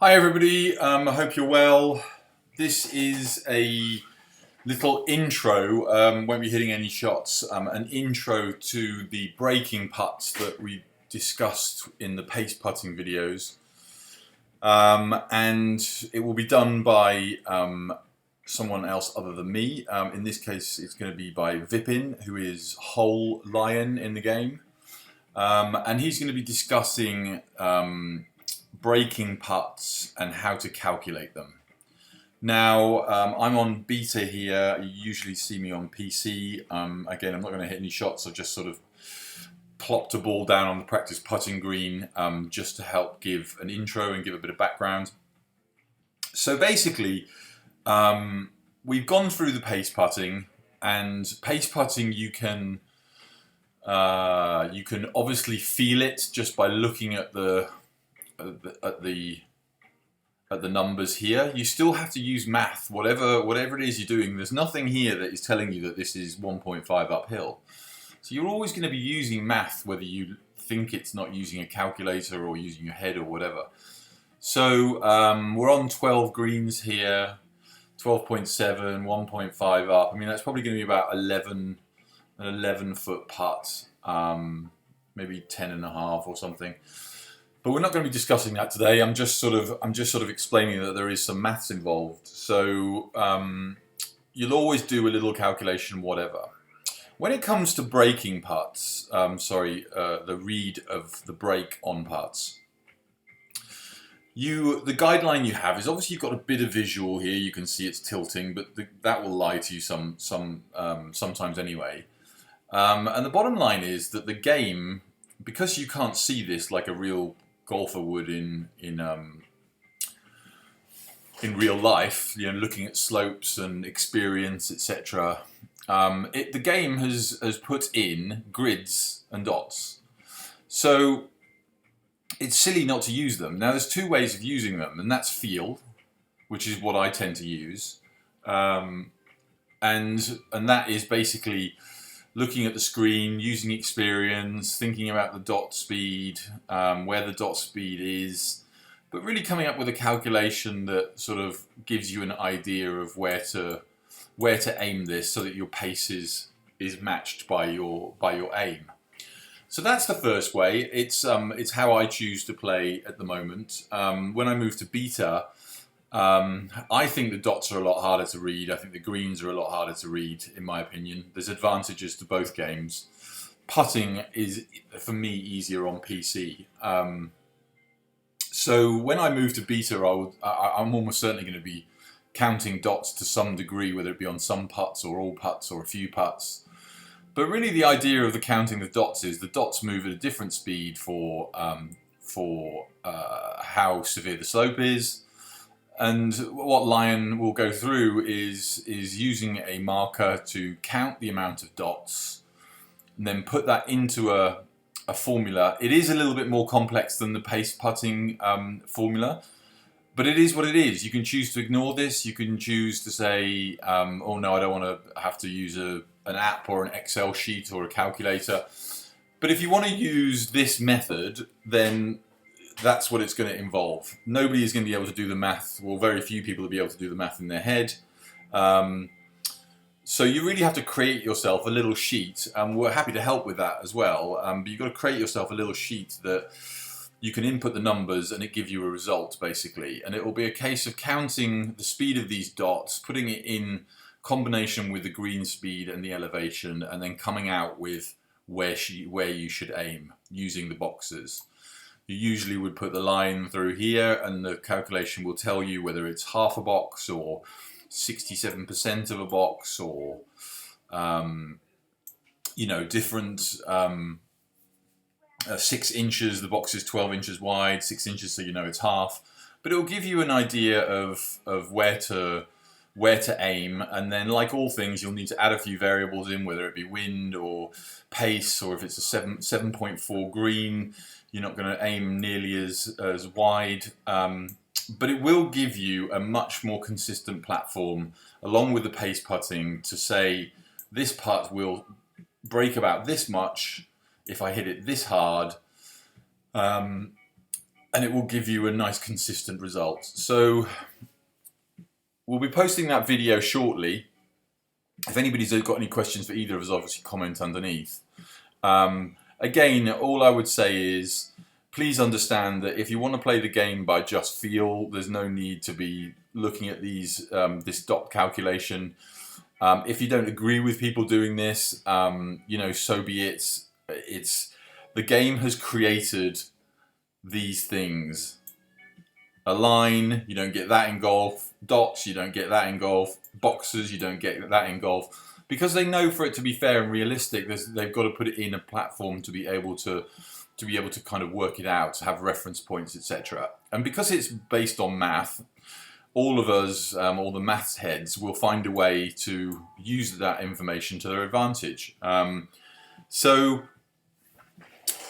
Hi everybody, I hope you're well. This is a little intro, won't be hitting any shots, an intro to the breaking putts that we discussed in the pace putting videos. And it will be done by someone else other than me. In this case it's going to be by Vipin, who is HoleLion in the game. And he's going to be discussing breaking putts and how to calculate them. Now, I'm on beta here. You usually see me on PC. Again, I'm not going to hit any shots. I've just sort of plopped a ball down on the practice putting green just to help give an intro and give a bit of background. So basically, we've gone through the pace putting, and pace putting you can obviously feel it just by looking at the numbers here. You still have to use math, whatever it is you're doing. There's nothing here that is telling you that this is 1.5 uphill. So you're always going to be using math, whether you think it's not using a calculator or using your head or whatever. So we're on 12 greens here, 12.7, 1.5 up. I mean, that's probably going to be about an 11 foot putt, maybe 10 and a half or something. But we're not going to be discussing that today. I'm just sort of explaining that there is some maths involved. So you'll always do a little calculation, whatever. When it comes to breaking putts, the read of the break on putts, the guideline you have is obviously you've got a bit of visual here. You can see it's tilting, but that will lie to you sometimes anyway. And the bottom line is that the game, because you can't see this like a real golfer would in real life, you know, looking at slopes and experience, etc. The game has put in grids and dots, so it's silly not to use them. Now, there's two ways of using them, and that's feel, which is what I tend to use, and that is basically looking at the screen, using experience, thinking about the dot speed, where the dot speed is, but really coming up with a calculation that sort of gives you an idea of where to aim this, so that your pace is matched by your aim. So that's the first way. It's how I choose to play at the moment. When I move to beta, I think the dots are a lot harder to read. I think the greens are a lot harder to read, in my opinion. There's advantages to both games. Putting is, for me, easier on PC. So when I move to beta, I'm almost certainly going to be counting dots to some degree, whether it be on some putts or all putts or a few putts. But really the idea of the counting the dots is the dots move at a different speed for how severe the slope is. And what Lion will go through is using a marker to count the amount of dots and then put that into a formula. It is a little bit more complex than the pace putting formula, but it is what it is. You can choose to ignore this. You can choose to say, oh no, I don't want to have to use an app or an Excel sheet or a calculator. But if you want to use this method, then that's what it's going to involve. Nobody is going to be able to do the math, well, very few people will be able to do the math in their head. So you really have to create yourself a little sheet, and we're happy to help with that as well. But you've got to create yourself a little sheet that you can input the numbers and it gives you a result, basically. And it will be a case of counting the speed of these dots, putting it in combination with the green speed and the elevation, and then coming out with where you should aim using the boxes. You usually would put the line through here, and the calculation will tell you whether it's half a box or 67% of a box, or different 6 inches. The box is 12 inches wide, 6 inches, so you know it's half. But it will give you an idea of where to aim, and then, like all things, you'll need to add a few variables in, whether it be wind or pace, or if it's a 7.4 green, you're not going to aim nearly as wide, but it will give you a much more consistent platform, along with the pace putting, to say this putt will break about this much if I hit it this hard, and it will give you a nice consistent result. So we'll be posting that video shortly. If anybody's got any questions for either of us, obviously comment underneath. Again, all I would say is, please understand that if you want to play the game by just feel, there's no need to be looking at these this dot calculation. If you don't agree with people doing this, you know, so be it. The game has created these things. A line, you don't get that in golf. Dots, you don't get that in golf. Boxes, you don't get that in golf. Because they know, for it to be fair and realistic, they've got to put it in a platform to be able to kind of work it out, to have reference points, etc. And because it's based on math, all of us, all the maths heads, will find a way to use that information to their advantage. So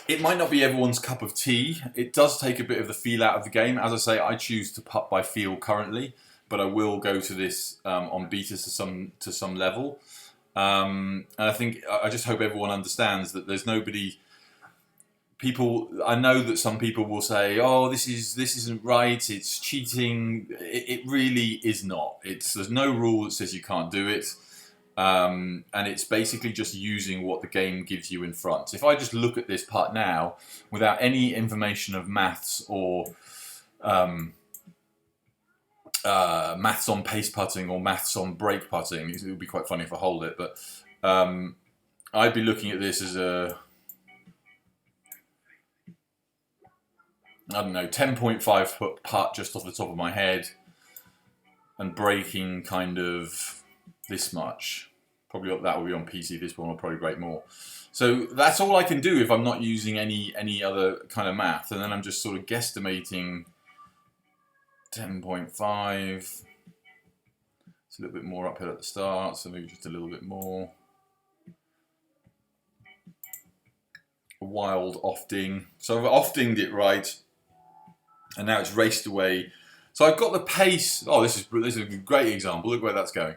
it might not be everyone's cup of tea. It does take a bit of the feel out of the game. As I say, I choose to putt by feel currently, but I will go to this on beta to some level. And I just hope everyone understands that there's nobody. I know that some people will say, "Oh, this isn't right. It's cheating." It really is not. There's no rule that says you can't do it. And it's basically just using what the game gives you in front. If I just look at this putt now, without any information of maths or maths on pace putting or maths on break putting, it would be quite funny if I hold it, but I'd be looking at this as a, I don't know, 10.5 foot putt just off the top of my head, and breaking kind of this much. Probably that will be on PC. This one will probably break more. So that's all I can do if I'm not using any other kind of math, and then I'm just sort of guesstimating 10.5. It's a little bit more uphill at the start, so maybe just a little bit more. A wild off-ding. So I've off-dinged it right, and now it's raced away. So I've got the pace. Oh, this is a great example. Look where that's going.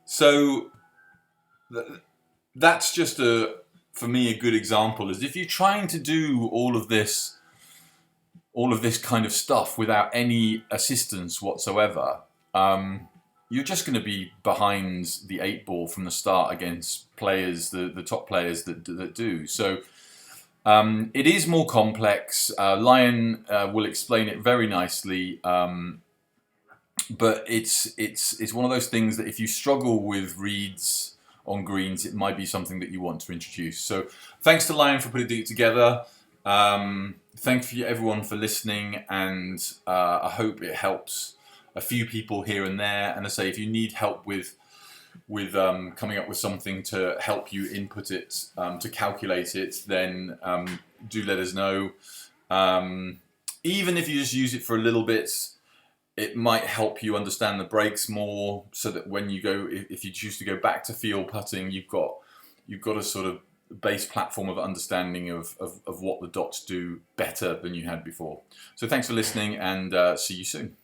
So that's just for me a good example. Is if you're trying to do all of this kind of stuff without any assistance whatsoever, you're just going to be behind the 8 ball from the start against players, the top players that do. So it is more complex. Lion will explain it very nicely. But it's one of those things that if you struggle with reads on greens, it might be something that you want to introduce. So thanks to Lion for putting it together. Thank you everyone for listening, and I hope it helps a few people here and there. And I say, if you need help with coming up with something to help you input it, to calculate it, then do let us know. Even if you just use it for a little bit, it might help you understand the breaks more, so that when you go, if you choose to go back to field putting, you've got a sort of base platform of understanding of what the dots do better than you had before. So thanks for listening, and see you soon.